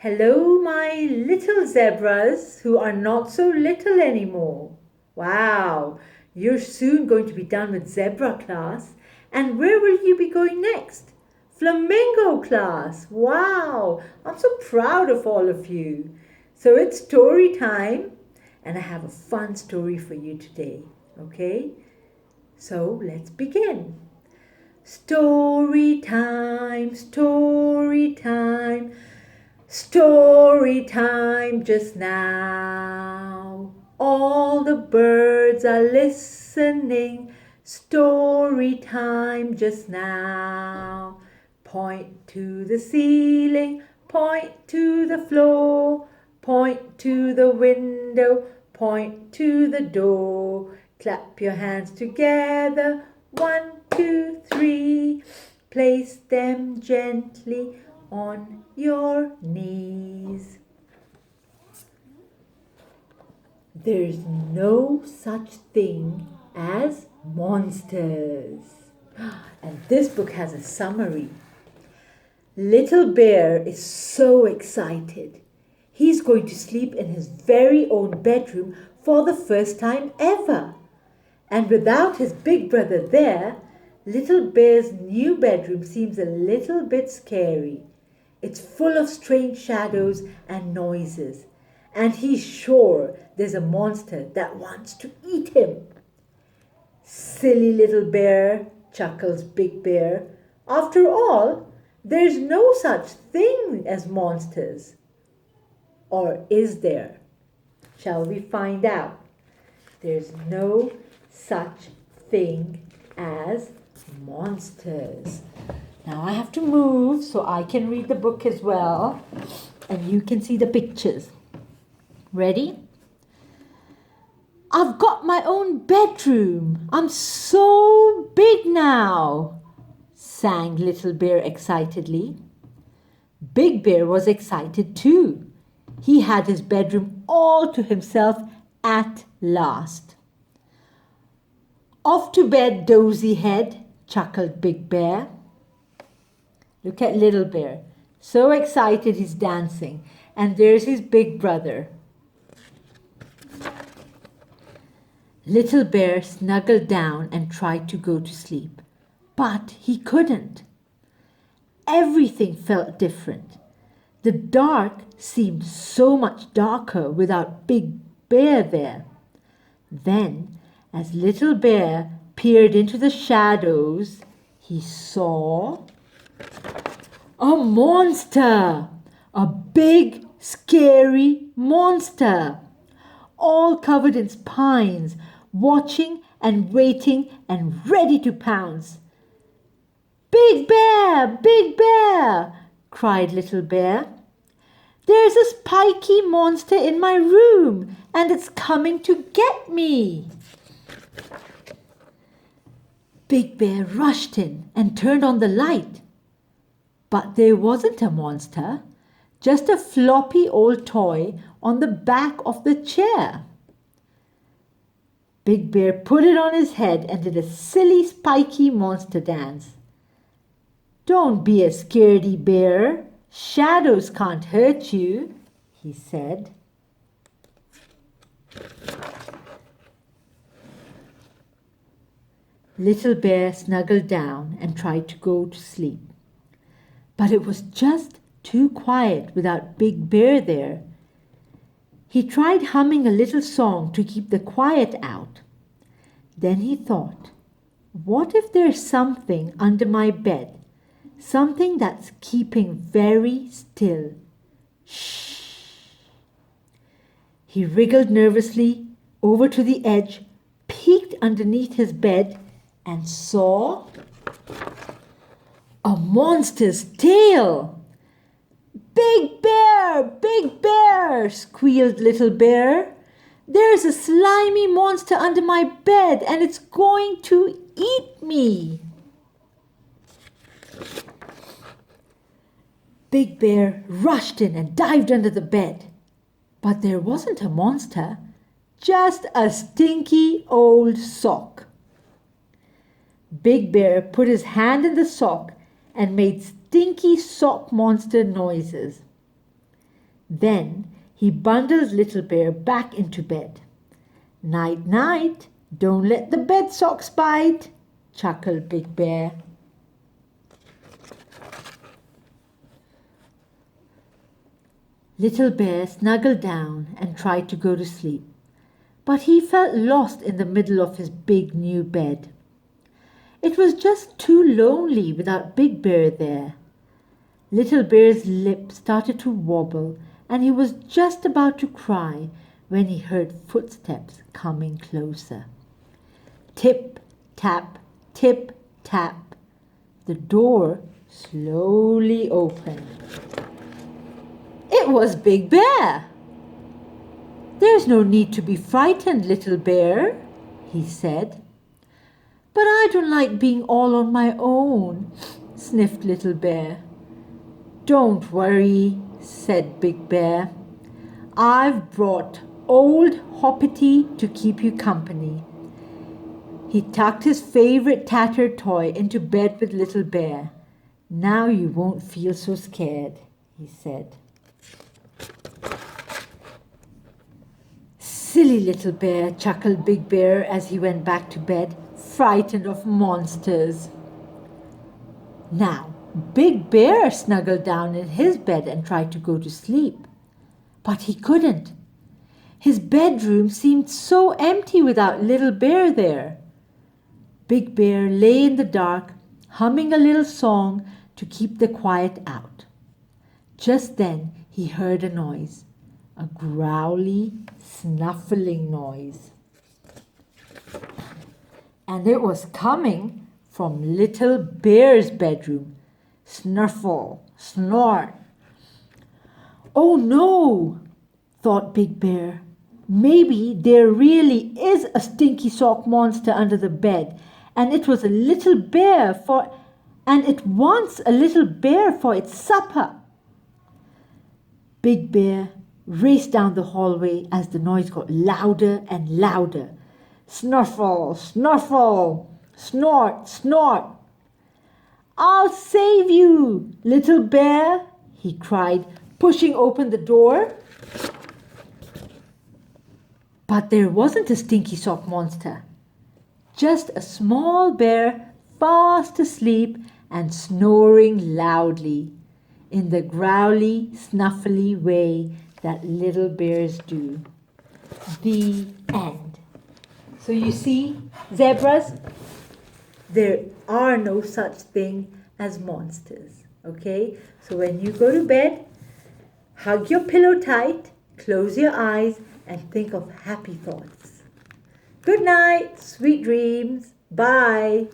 Hello, my little zebras who are not so little anymore. Wow, you're soon going to be done with zebra class. And where will you be going next? Flamingo class. Wow, I'm so proud of all of you. So it's story time, and I have a fun story for you today. Okay? So let's begin. Story time, story time. Story time just now. All the birds are listening. Story time just now. Point to the ceiling, point to the floor, point to the window, point to the door. Clap your hands together. 1, 2, 3. Place them gently on your knees. There's no such thing as monsters. And this book has a summary. Little Bear is so excited. He's going to sleep in his very own bedroom for the first time ever. And without his big brother there, Little Bear's new bedroom seems a little bit scary. It's full of strange shadows and noises, and he's sure there's a monster that wants to eat him. Silly little bear, chuckles Big Bear. After all, there's no such thing as monsters. Or is there? Shall we find out? There's no such thing as monsters. Now I have to move so I can read the book as well, and you can see the pictures. Ready? I've got my own bedroom. I'm so big now, sang Little Bear excitedly. Big Bear was excited too. He had his bedroom all to himself at last. Off to bed, dozy head, chuckled Big Bear. Look at Little Bear. So excited he's dancing. And there's his big brother. Little Bear snuggled down and tried to go to sleep. But he couldn't. Everything felt different. The dark seemed so much darker without Big Bear there. Then, as Little Bear peered into the shadows, he saw a monster! A big, scary monster! All covered in spines, watching and waiting and ready to pounce. Big Bear! Big Bear! cried Little Bear. There's a spiky monster in my room, and it's coming to get me. Big Bear rushed in and turned on the light. But there wasn't a monster, just a floppy old toy on the back of the chair. Big Bear put it on his head and did a silly spiky monster dance. Don't be a scaredy bear. Shadows can't hurt you, he said. Little Bear snuggled down and tried to go to sleep. But it was just too quiet without Big Bear there. He tried humming a little song to keep the quiet out. Then he thought, what if there's something under my bed? Something that's keeping very still. Shh. He wriggled nervously over to the edge, peeked underneath his bed, and saw a monster's tail. Big Bear, squealed Little Bear. There's a slimy monster under my bed and it's going to eat me. Big Bear rushed in and dived under the bed. But there wasn't a monster, just a stinky old sock. Big Bear put his hand in the sock and made stinky sock monster noises. Then he bundled Little Bear back into bed. "Night, night, don't let the bed socks bite," chuckled Big Bear. Little Bear snuggled down and tried to go to sleep, but he felt lost in the middle of his big new bed. It was just too lonely without Big Bear there. Little Bear's lip started to wobble, and he was just about to cry when he heard footsteps coming closer. Tip, tap, tip, tap. The door slowly opened. It was Big Bear. "There's no need to be frightened, Little Bear," he said. "But I don't like being all on my own," sniffed Little Bear. "Don't worry," said Big Bear. "I've brought old Hoppity to keep you company." He tucked his favorite tattered toy into bed with Little Bear. "Now you won't feel so scared," he said. "Silly Little Bear," chuckled Big Bear as he went back to bed, frightened of monsters. Now, Big Bear snuggled down in his bed and tried to go to sleep. But he couldn't. His bedroom seemed so empty without Little Bear there. Big Bear lay in the dark, humming a little song to keep the quiet out. Just then he heard a noise, a growly, snuffling noise. And it was coming from Little Bear's bedroom. Snuffle, snort. "Oh no," thought Big Bear. "Maybe there really is a stinky sock monster under the bed, and it was a little bear and it wants a little bear for its supper." Big Bear raced down the hallway as the noise got louder and louder. Snuffle, snuffle, snort, snort. "I'll save you, Little Bear," he cried, pushing open the door. But there wasn't a stinky sock monster, just a small bear fast asleep and snoring loudly in the growly, snuffly way that little bears do. The end. So you see, zebras, there are no such thing as monsters. Okay? So when you go to bed, hug your pillow tight, close your eyes, and think of happy thoughts. Good night, sweet dreams. Bye.